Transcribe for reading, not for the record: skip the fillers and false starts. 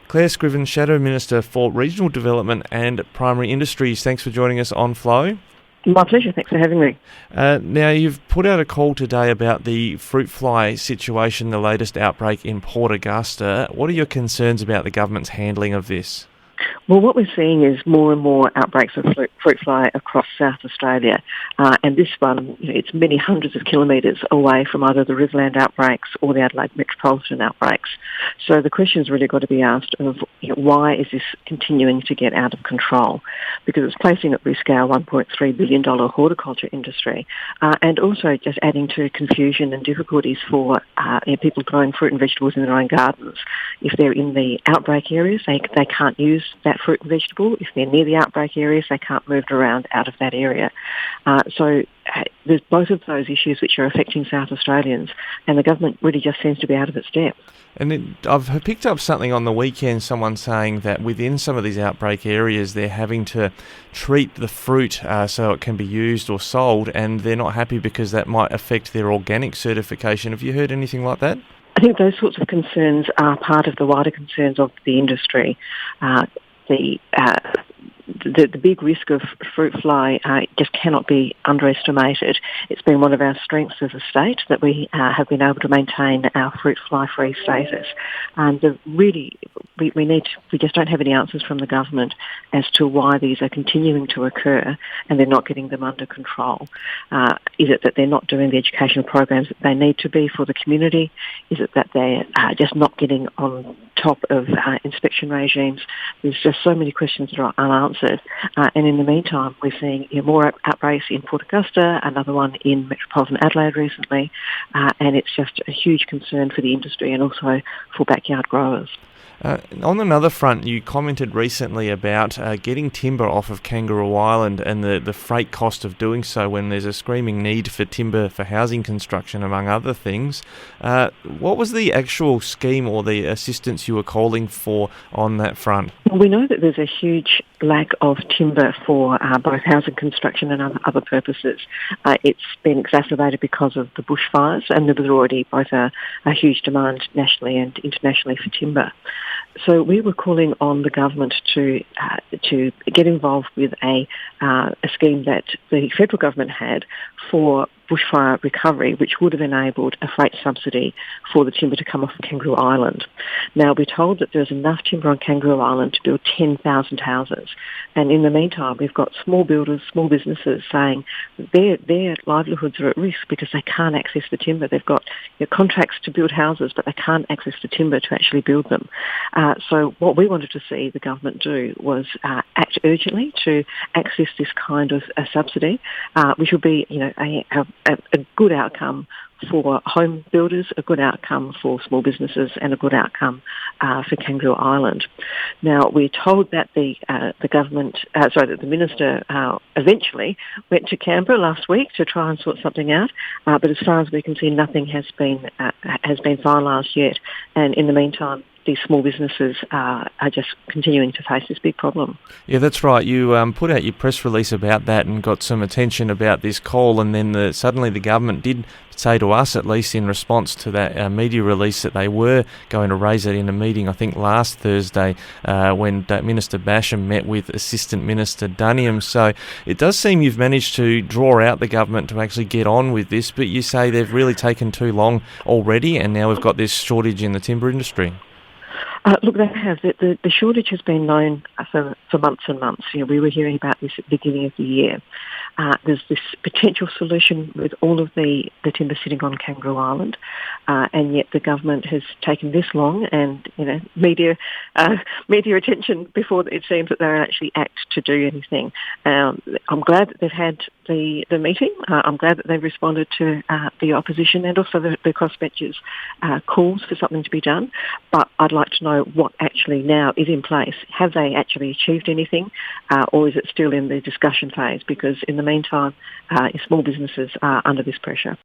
Claire Scriven, Shadow Minister for Regional Development and Primary Industries. Thanks for joining us on Flow. My pleasure. Thanks for having me. Now, you've put out a call today about the fruit fly situation, the latest outbreak in Port Augusta. What are your concerns about the government's handling of this? Well, what we're seeing is more and more outbreaks of fruit fly across South Australia. And this one, it's many hundreds of kilometres away from either the Riverland outbreaks or the Adelaide metropolitan outbreaks. So the question's really got to be asked of why is this continuing to get out of control? Because it's placing at risk our $1.3 billion horticulture industry and also just adding to confusion and difficulties for people growing fruit and vegetables in their own gardens. If they're in the outbreak areas, they can't use that fruit and vegetable. If they're near the outbreak areas, they can't move it around out of that area. So there's both of those issues which are affecting South Australians, and the government really just seems to be out of its depth. And I've picked up something on the weekend, someone saying that within some of these outbreak areas, they're having to treat the fruit so it can be used or sold, and they're not happy because that might affect their organic certification. Have you heard anything like that? I think those sorts of concerns are part of the wider concerns of the industry. The big risk of fruit fly just cannot be underestimated. It's been one of our strengths as a state that we have been able to maintain our fruit fly-free status. And we just don't have any answers from the government as to why these are continuing to occur and they're not getting them under control. Is it that they're not doing the educational programs that they need to be for the community? Is it that they're just not getting on top of inspection regimes? There's just so many questions that are unanswered. And in the meantime, we're seeing more outbreaks in Port Augusta, another one in metropolitan Adelaide recently, and it's just a huge concern for the industry and also for backyard growers. On another front, you commented recently about getting timber off of Kangaroo Island and the freight cost of doing so when there's a screaming need for timber for housing construction, among other things. What was the actual scheme or the assistance you were calling for on that front? Well, we know that there's a huge lack of timber for both housing construction and other purposes. It's been exacerbated because of the bushfires, and there was already both a huge demand nationally and internationally for timber. So we were calling on the government to get involved with a scheme that the federal government had for bushfire recovery, which would have enabled a freight subsidy for the timber to come off Kangaroo Island. Now, we're told that there's enough timber on Kangaroo Island to build 10,000 houses. And in the meantime, we've got small builders, small businesses saying their livelihoods are at risk because they can't access the timber. They've got contracts to build houses, but they can't access the timber to actually build them. So what we wanted to see the government do was act urgently to access this kind of a subsidy, which will be a good outcome for home builders, a good outcome for small businesses, and a good outcome for Kangaroo Island. Now, we're told that the minister eventually went to Canberra last week to try and sort something out, but as far as we can see, nothing has been finalised yet. And in the meantime, these small businesses are just continuing to face this big problem. Yeah, that's right. You put out your press release about that and got some attention about this call, and then suddenly the government did say to us, at least in response to that media release, that they were going to raise it in a meeting, I think last Thursday, when Minister Basham met with Assistant Minister Dunniam. So it does seem you've managed to draw out the government to actually get on with this, but you say they've really taken too long already, and now we've got this shortage in the timber industry. Look, they have. The shortage has been known for months and months. We were hearing about this at the beginning of the year. There's this potential solution with all of the timber sitting on Kangaroo Island, and yet the government has taken this long and media attention before it seems that they'll actually act to do anything. I'm glad that they've had the meeting. I'm glad that they've responded to the opposition and also the crossbenchers' calls for something to be done. But I'd like to know what actually now is in place. Have they actually achieved anything, or is it still in the discussion phase? Because in the meantime, small businesses are under this pressure.